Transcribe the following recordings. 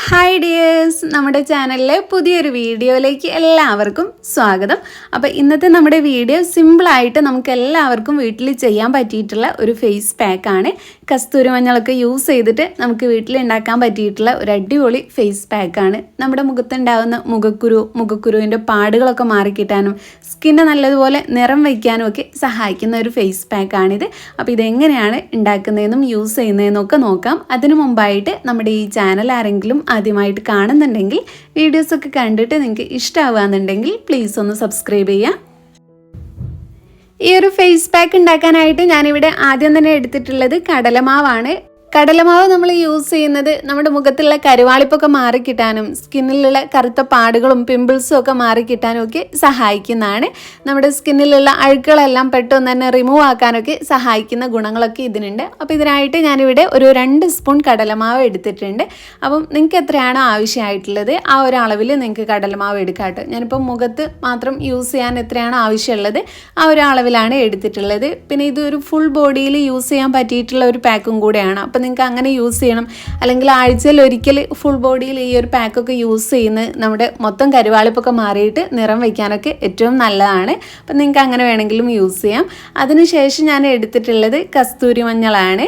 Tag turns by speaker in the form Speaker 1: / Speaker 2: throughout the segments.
Speaker 1: Hi dears, നമ്മുടെ ചാനലിലെ പുതിയൊരു വീഡിയോയിലേക്ക് എല്ലാവർക്കും സ്വാഗതം. അപ്പോൾ ഇന്നത്തെ നമ്മുടെ വീഡിയോ സിമ്പിളായിട്ട് നമുക്ക് എല്ലാവർക്കും വീട്ടിൽ ചെയ്യാൻ പറ്റിയിട്ടുള്ള ഒരു ഫേസ് പാക്കാണ്. കസ്തൂരി മഞ്ഞളൊക്കെ യൂസ് ചെയ്തിട്ട് നമുക്ക് വീട്ടിൽ ഉണ്ടാക്കാൻ പറ്റിയിട്ടുള്ള ഒരു അടിപൊളി ഫേസ് പാക്കാണ്. നമ്മുടെ മുഖത്തുണ്ടാകുന്ന മുഖക്കുരുവിൻ്റെ പാടുകളൊക്കെ മാറിക്കിട്ടാനും സ്കിന്ന് നല്ലതുപോലെ നിറം വയ്ക്കാനും ഒക്കെ സഹായിക്കുന്ന ഒരു ഫേസ് പാക്കാണിത്. അപ്പോൾ ഇതെങ്ങനെയാണ് ഉണ്ടാക്കുന്നതെന്നും യൂസ് ചെയ്യുന്നതെന്നും ഒക്കെ നോക്കാം. അതിനു മുമ്പായിട്ട് നമ്മുടെ ഈ ചാനൽ ആരെങ്കിലും ആദ്യമായിട്ട് കാണുന്നുണ്ടെങ്കിൽ വീഡിയോസൊക്കെ കണ്ടിട്ട് നിങ്ങൾക്ക് ഇഷ്ടമാവുകയെന്നുണ്ടെങ്കിൽ പ്ലീസ് ഒന്ന് സബ്സ്ക്രൈബ് ചെയ്യുക. ഈ ഒരു ഫേസ് പാക്ക് ഉണ്ടാക്കാനായിട്ട് ഞാനിവിടെ ആദ്യം തന്നെ എടുത്തിട്ടുള്ളത് കടലമാവാണ്. കടലമാവ് നമ്മൾ യൂസ് ചെയ്യുന്നത് നമ്മുടെ മുഖത്തുള്ള കരുവാളിപ്പൊക്കെ മാറിക്കിട്ടാനും സ്കിന്നിലുള്ള കറുത്ത പാടുകളും പിമ്പിൾസും ഒക്കെ മാറിക്കിട്ടാനും ഒക്കെ സഹായിക്കുന്നതാണ്. നമ്മുടെ സ്കിന്നിലുള്ള അഴുക്കുകളെല്ലാം പെട്ടെന്ന് തന്നെ റിമൂവ് ആക്കാനൊക്കെ സഹായിക്കുന്ന ഗുണങ്ങളൊക്കെ ഇതിനുണ്ട്. അപ്പോൾ ഇതിനായിട്ട് ഞാനിവിടെ ഒരു 2 സ്പൂൺ കടലമാവ് എടുത്തിട്ടുണ്ട്. അപ്പം നിങ്ങൾക്ക് എത്രയാണോ ആവശ്യമായിട്ടുള്ളത് ആ ഒരു അളവിൽ നിങ്ങൾക്ക് കടലമാവ് എടുക്കാം കേട്ടോ. ഞാനിപ്പോൾ മുഖത്ത് മാത്രം യൂസ് ചെയ്യാൻ എത്രയാണോ ആവശ്യമുള്ളത് ആ ഒരു അളവിലാണ് എടുത്തിട്ടുള്ളത്. പിന്നെ ഇതൊരു ഫുൾ ബോഡിയിൽ യൂസ് ചെയ്യാൻ പറ്റിയിട്ടുള്ള ഒരു പാക്കും കൂടെയാണ്. അപ്പോൾ നിങ്ങൾക്ക് അങ്ങനെ യൂസ് ചെയ്യണം, അല്ലെങ്കിൽ ആഴ്ചയിൽ ഒരിക്കൽ ഫുൾ ബോഡിയിൽ ഈ ഒരു പാക്കൊക്കെ യൂസ് ചെയ്യുന്നത് നമ്മുടെ മൊത്തം കരുവാളിപ്പൊക്കെ മാറിയിട്ട് നിറം വയ്ക്കാനൊക്കെ ഏറ്റവും നല്ലതാണ്. അപ്പം നിങ്ങൾക്ക് അങ്ങനെ വേണമെങ്കിലും യൂസ് ചെയ്യാം. അതിനുശേഷം ഞാൻ എടുത്തിട്ടുള്ളത് കസ്തൂരി മഞ്ഞളാണ്.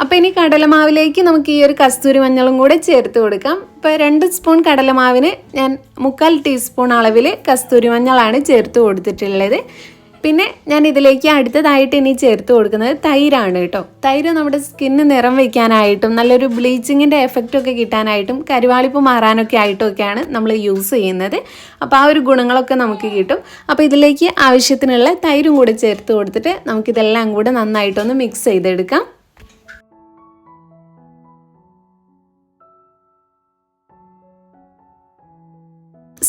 Speaker 1: അപ്പോൾ ഇനി കടലമാവിലേക്ക് നമുക്ക് ഈ ഒരു കസ്തൂരി മഞ്ഞളും കൂടെ ചേർത്ത് കൊടുക്കാം. ഇപ്പോൾ 2 സ്പൂൺ കടലമാവിന് ഞാൻ 3/4 ടീസ്പൂൺ അളവിൽ കസ്തൂരി മഞ്ഞളാണ് ചേർത്ത് കൊടുത്തിട്ടുള്ളത്. പിന്നെ ഞാൻ ഇതിലേക്ക് അടുത്തതായിട്ട് ഇനി ചേർത്ത് കൊടുക്കുന്നത് തൈരാണ് കേട്ടോ. തൈര് നമ്മുടെ സ്കിന്ന് നിറം വയ്ക്കാനായിട്ടും നല്ലൊരു ബ്ലീച്ചിങ്ങിൻ്റെ എഫക്റ്റൊക്കെ കിട്ടാനായിട്ടും കരുവാളിപ്പ് മാറാനൊക്കെ ആയിട്ടൊക്കെയാണ് നമ്മൾ യൂസ് ചെയ്യുന്നത്. അപ്പോൾ ആ ഒരു ഗുണങ്ങളൊക്കെ നമുക്ക് കിട്ടും. അപ്പോൾ ഇതിലേക്ക് ആവശ്യത്തിനുള്ള തൈരും കൂടെ ചേർത്ത് കൊടുത്തിട്ട് നമുക്കിതെല്ലാം കൂടെ നന്നായിട്ടൊന്ന് മിക്സ് ചെയ്തെടുക്കാം.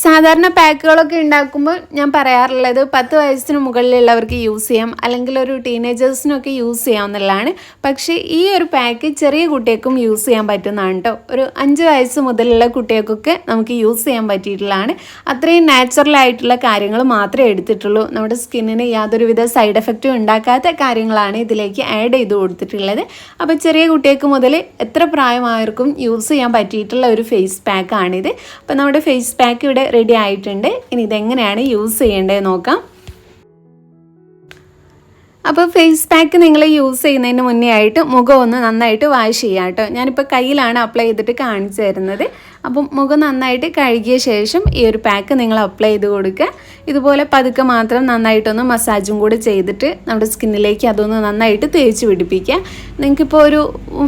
Speaker 1: സാധാരണ പാക്കുകളൊക്കെ ഉണ്ടാക്കുമ്പോൾ ഞാൻ പറയാറുള്ളത് 10 വയസ്സിന് മുകളിലുള്ളവർക്ക് യൂസ് ചെയ്യാം, അല്ലെങ്കിൽ ഒരു ടീനേജേഴ്സിനൊക്കെ യൂസ് ചെയ്യാവുന്നതാണ്. പക്ഷേ ഈ ഒരു പാക്ക് ചെറിയ കുട്ടികൾക്കും യൂസ് ചെയ്യാൻ പറ്റുന്നതാണ് കേട്ടോ. ഒരു 5 വയസ്സ് മുതലുള്ള കുട്ടികൾക്കൊക്കെ നമുക്ക് യൂസ് ചെയ്യാൻ പറ്റിയിട്ടുള്ളതാണ്. അത്രയും നാച്ചുറലായിട്ടുള്ള കാര്യങ്ങൾ മാത്രമേ എടുത്തിട്ടുള്ളൂ. നമ്മുടെ സ്കിന്നിന് യാതൊരുവിധ സൈഡ് എഫക്റ്റും ഉണ്ടാക്കാത്ത കാര്യങ്ങളാണ് ഇതിലേക്ക് ആഡ് ചെയ്ത് കൊടുത്തിട്ടുള്ളത്. അപ്പോൾ ചെറിയ കുട്ടികൾക്ക് മുതൽ എത്ര പ്രായമായവർക്കും യൂസ് ചെയ്യാൻ പറ്റിയിട്ടുള്ള ഒരു ഫേസ് പാക്കാണിത്. അപ്പോൾ നമ്മുടെ ഫേസ് പാക്ക് ഇവിടെ റെഡി ആയിട്ടുണ്ട്. ഇനി ഇതെങ്ങനെയാണ് യൂസ് ചെയ്യേണ്ടത് നോക്കാം. അപ്പോൾ ഫേസ് പാക്ക് നിങ്ങൾ യൂസ് ചെയ്യുന്നതിന് മുന്നേ ആയിട്ട് മുഖം ഒന്ന് നന്നായിട്ട് വാഷ് ചെയ്യാം കേട്ടോ. ഞാനിപ്പോൾ കയ്യിലാണ് അപ്ലൈ ചെയ്തിട്ട് കാണിച്ചു തരുന്നത്. അപ്പം മുഖം നന്നായിട്ട് കഴുകിയ ശേഷം ഈ ഒരു പാക്ക് നിങ്ങൾ അപ്ലൈ ചെയ്ത് കൊടുക്കുക. ഇതുപോലെ പതുക്കെ മാത്രം നന്നായിട്ടൊന്ന് മസാജും കൂടി ചെയ്തിട്ട് നമ്മുടെ സ്കിന്നിലേക്ക് അതൊന്ന് നന്നായിട്ട് തേച്ച് പിടിപ്പിക്കുക. നിങ്ങൾക്കിപ്പോൾ ഒരു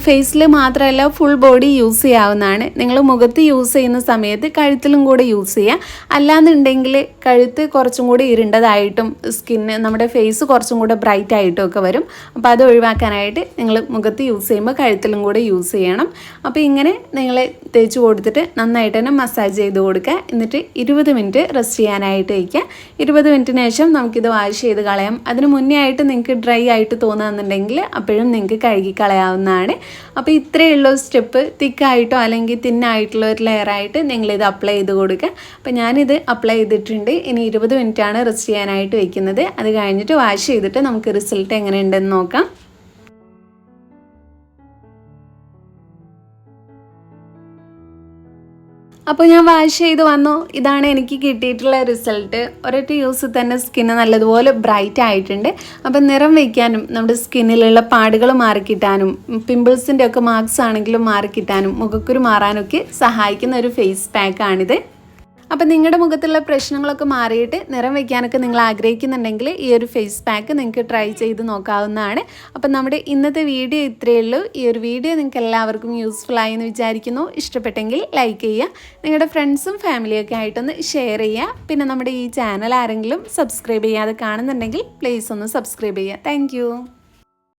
Speaker 1: ഫേസിൽ മാത്രമല്ല ഫുൾ ബോഡി യൂസ് ചെയ്യാവുന്നതാണ്. നിങ്ങൾ മുഖത്ത് യൂസ് ചെയ്യുന്ന സമയത്ത് കഴുത്തിലും കൂടെ യൂസ് ചെയ്യുക. അല്ലാന്നുണ്ടെങ്കിൽ കഴുത്ത് കുറച്ചും കൂടി ഇരുണ്ടതായിട്ടും സ്കിന്ന് നമ്മുടെ ഫേസ് കുറച്ചും കൂടെ ബ്രൈറ്റ് ആയിട്ടും ഒക്കെ വരും. അപ്പോൾ അത് ഒഴിവാക്കാനായിട്ട് നിങ്ങൾ മുഖത്ത് യൂസ് ചെയ്യുമ്പോൾ കഴുത്തിലും കൂടെ യൂസ് ചെയ്യണം. അപ്പോൾ ഇങ്ങനെ നിങ്ങൾ തേച്ച് കൊടുത്തിട്ട് നന്നായിട്ട് തന്നെ മസാജ് ചെയ്ത് കൊടുക്കുക. എന്നിട്ട് 20 മിനിറ്റ് റെസ്റ്റ് ചെയ്യാനായിട്ട് വയ്ക്കുക. 20 മിനിറ്റിന് ശേഷം നമുക്കിത് വാഷ് ചെയ്ത് കളയാം. അതിന് മുന്നേ ആയിട്ട് നിങ്ങൾക്ക് ഡ്രൈ ആയിട്ട് തോന്നുന്നുണ്ടെങ്കിൽ അപ്പോഴും നിങ്ങൾക്ക് കഴുകി കളയാവുന്നതാണ്. അപ്പോൾ ഇത്രയേ ഉള്ളൂ സ്റ്റെപ്പ്. തിക്കായിട്ടോ അല്ലെങ്കിൽ തിന്നായിട്ടുള്ള ഒരു ലെയറായിട്ട് നിങ്ങളിത് അപ്ലൈ ചെയ്ത് കൊടുക്കുക. അപ്പോൾ ഞാനിത് അപ്ലൈ ചെയ്തിട്ടുണ്ട്. ഇനി 20 മിനിറ്റാണ് റെസ്റ്റ് ചെയ്യാനായിട്ട് വയ്ക്കുന്നത്. അത് കഴിഞ്ഞിട്ട് വാഷ് ചെയ്തിട്ട് നമുക്ക് റിസൾട്ട് എങ്ങനെയുണ്ടെന്ന് നോക്കാം. അപ്പോൾ ഞാൻ വാഷ് ചെയ്ത് വന്നു. ഇതാണ് എനിക്ക് കിട്ടിയിട്ടുള്ള റിസൾട്ട്. ഒരൊറ്റ യൂസിൽ തന്നെ സ്കിന്ന് നല്ലതുപോലെ ബ്രൈറ്റ് ആയിട്ടുണ്ട്. അപ്പം നിറം വയ്ക്കാനും നമ്മുടെ സ്കിന്നിലുള്ള പാടുകൾ മാറിക്കിട്ടാനും പിമ്പിൾസിൻ്റെ ഒക്കെ മാർക്സ് ആണെങ്കിലും മാറിക്കിട്ടാനും മുഖക്കുരു മാറാനൊക്കെ സഹായിക്കുന്ന ഒരു ഫേസ് പാക്കാണിത്. അപ്പം നിങ്ങളുടെ മുഖത്തുള്ള പ്രശ്നങ്ങളൊക്കെ മാറിയിട്ട് നിറം വയ്ക്കാനൊക്കെ നിങ്ങൾ ആഗ്രഹിക്കുന്നുണ്ടെങ്കിൽ ഈ ഒരു ഫേസ് പാക്ക് നിങ്ങൾക്ക് ട്രൈ ചെയ്ത് നോക്കാവുന്നതാണ്. അപ്പം നമ്മുടെ ഇന്നത്തെ വീഡിയോ ഇത്രയേ ഉള്ളൂ. ഈ ഒരു വീഡിയോ നിങ്ങൾക്ക് എല്ലാവർക്കും യൂസ്ഫുൾ ആയി എന്ന് വിചാരിക്കുന്നു. ഇഷ്ടപ്പെട്ടെങ്കിൽ ലൈക്ക് ചെയ്യുക, നിങ്ങളുടെ ഫ്രണ്ട്സും ഫാമിലിയൊക്കെ ആയിട്ടൊന്ന് ഷെയർ ചെയ്യുക. പിന്നെ നമ്മുടെ ഈ ചാനൽ ആരെങ്കിലും സബ്സ്ക്രൈബ് ചെയ്യാതെ കാണുന്നുണ്ടെങ്കിൽ പ്ലീസ് ഒന്ന് സബ്സ്ക്രൈബ് ചെയ്യുക. താങ്ക്